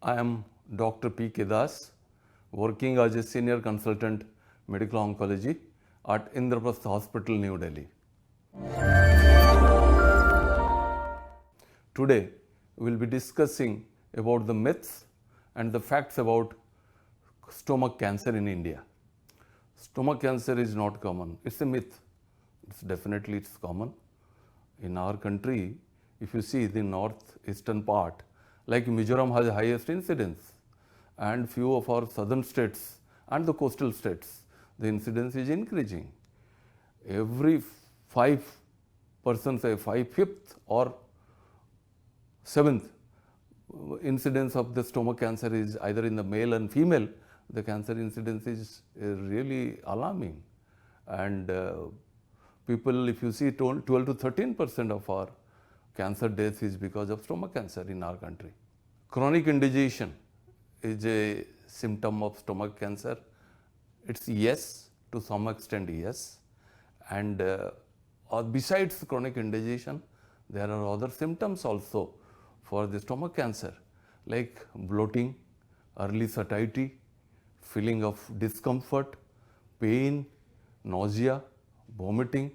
I am Dr. P. K. Das, working as a senior consultant medical oncology at Indraprastha Hospital, New Delhi. Today, we will be discussing about the myths and the facts about stomach cancer in India. Stomach cancer is not common, it's a myth. It's common. In our country, if you see the northeastern part, like Mizoram has the highest incidence, and few of our southern states and the coastal states, the incidence is increasing. Every 5 persons, say 5/5 or 7th incidence of the stomach cancer is either in the male and female. The cancer incidence is really alarming, and people, if you see 12 to 13% of our cancer deaths is because of stomach cancer in our country. Chronic indigestion is a symptom of stomach cancer. It's yes, to some extent yes, and besides chronic indigestion, there are other symptoms also for the stomach cancer, like bloating, early satiety, feeling of discomfort, pain, nausea, vomiting,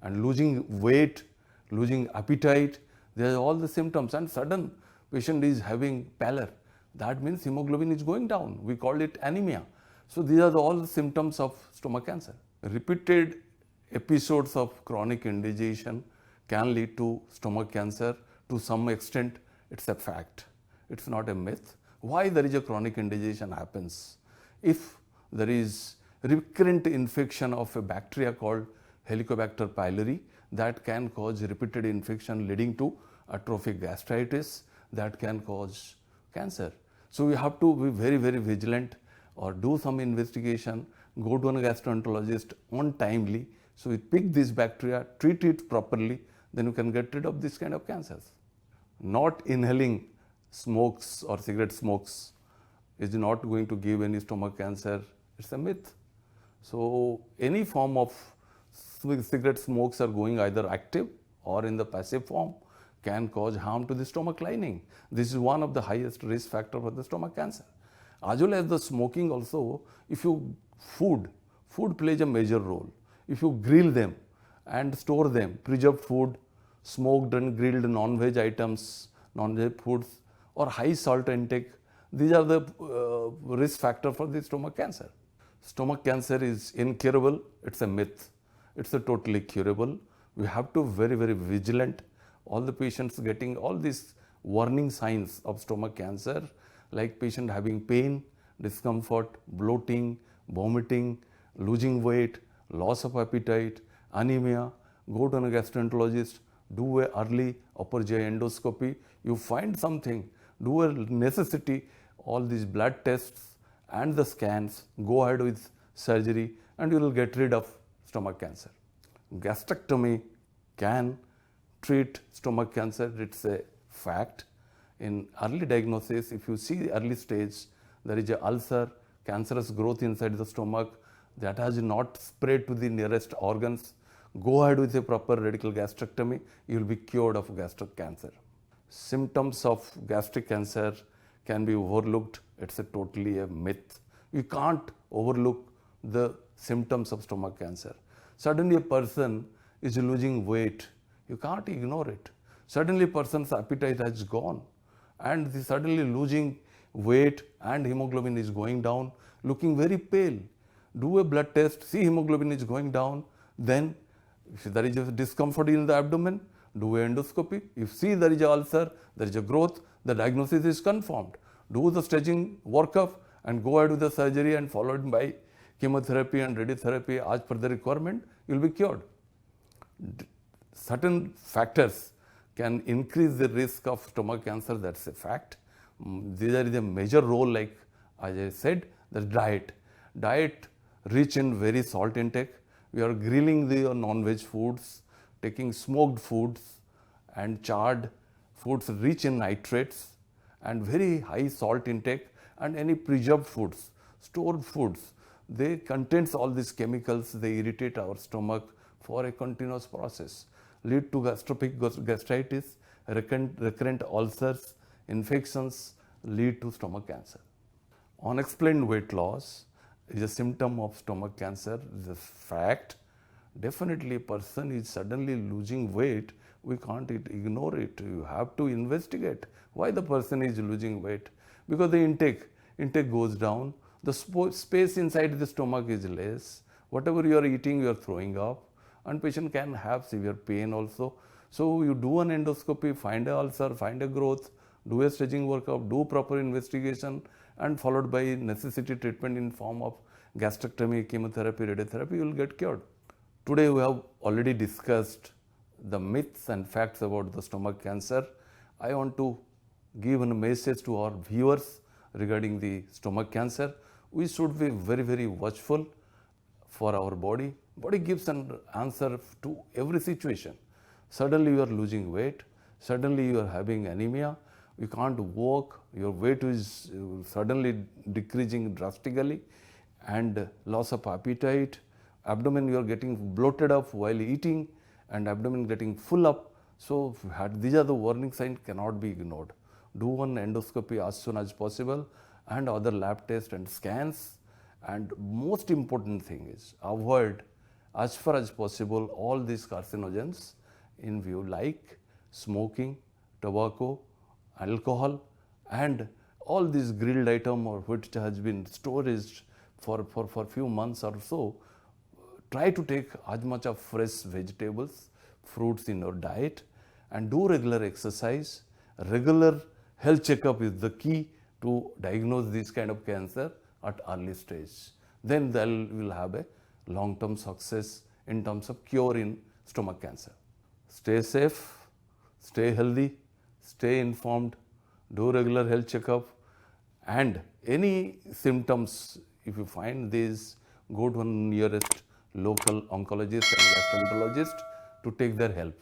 and losing weight, losing appetite. They are all the symptoms, and sudden patient is having pallor. That means hemoglobin is going down. We call it anemia. So these are all the symptoms of stomach cancer. Repeated episodes of chronic indigestion can lead to stomach cancer. To some extent, it's a fact. It's not a myth. Why there is a chronic indigestion happens? If there is recurrent infection of a bacteria called Helicobacter pylori, that can cause repeated infection leading to atrophic gastritis, that can cause cancer. So we have to be very, very vigilant, or do some investigation, go to a gastroenterologist on timely. So we pick this bacteria, treat it properly, then you can get rid of this kind of cancers. Not inhaling smokes or cigarette smokes is not going to give any stomach cancer. It's a myth. So any form of cigarette smokes are going either active or in the passive form can cause harm to the stomach lining. This is one of the highest risk factor for the stomach cancer. As well as the smoking also, if you food plays a major role. If you grill them and store them, preserved food, smoked and grilled non-veg items, non-veg foods, or high salt intake, these are the risk factor for the stomach cancer. Stomach cancer is incurable. It's a myth. It's a totally curable. We have to very, very vigilant. All the patients getting all these warning signs of stomach cancer, like patient having pain, discomfort, bloating, vomiting, losing weight, loss of appetite, anemia, go to a gastroenterologist, do a early upper GI endoscopy. You find something, do a necessity, all these blood tests and the scans, go ahead with surgery, and you will get rid of stomach cancer. Gastrectomy can treat stomach cancer, it's a fact. In early diagnosis, if you see the early stage, there is an ulcer, cancerous growth inside the stomach that has not spread to the nearest organs, go ahead with a proper radical gastrectomy, you will be cured of gastric cancer. Symptoms of gastric cancer can be overlooked. It's a totally a myth. You can't overlook the symptoms of stomach cancer. Suddenly a person is losing weight. You can't ignore it. Suddenly a person's appetite has gone, and suddenly losing weight and hemoglobin is going down, looking very pale. Do a blood test, see hemoglobin is going down. Then if there is a discomfort in the abdomen, do an endoscopy. If see there is an ulcer, there is a growth, the diagnosis is confirmed. Do the staging workup and go ahead with the surgery, and followed by chemotherapy and radiotherapy as per the requirement, you will be cured. Certain factors can increase the risk of stomach cancer, that's a fact. These are the major role, like as I said, the diet. Diet rich in very salt intake. We are grilling the non-veg foods, taking smoked foods and charred foods rich in nitrates, and very high salt intake, and any preserved foods, stored foods, they contains all these chemicals, they irritate our stomach for a continuous process, lead to gastritis, recurrent ulcers, infections, lead to stomach cancer. Unexplained weight loss is a symptom of stomach cancer, is a fact. Definitely a person is suddenly losing weight, we can't ignore it. You have to investigate why the person is losing weight. Because the intake goes down, the space inside the stomach is less, whatever you are eating you are throwing up, and patient can have severe pain also. So you do an endoscopy, find a ulcer, find a growth, do a staging workup, do proper investigation, and followed by necessity treatment in form of gastrectomy, chemotherapy, radiotherapy, you will get cured. Today we have already discussed the myths and facts about the stomach cancer. I want to give a message to our viewers regarding the stomach cancer. We should be very, very watchful for our body. Body gives an answer to every situation. Suddenly you are losing weight, suddenly you are having anemia, you can't walk, your weight is suddenly decreasing drastically, and loss of appetite, abdomen you are getting bloated up while eating, and abdomen getting full up. So these are the warning signs, cannot be ignored. Do one endoscopy as soon as possible and other lab tests and scans. And most important thing is avoid as far as possible all these carcinogens in view, like smoking, tobacco, alcohol, and all these grilled item or which has been storaged for few months or so. Try to take as much of fresh vegetables, fruits in your diet, and do regular exercise. Regular health checkup is the key to diagnose this kind of cancer at early stage. Then they will have a long-term success in terms of cure in stomach cancer. Stay safe, stay healthy, stay informed, do regular health checkup, and any symptoms, if you find these, go to nearest local oncologist and gastroenterologist to take their help.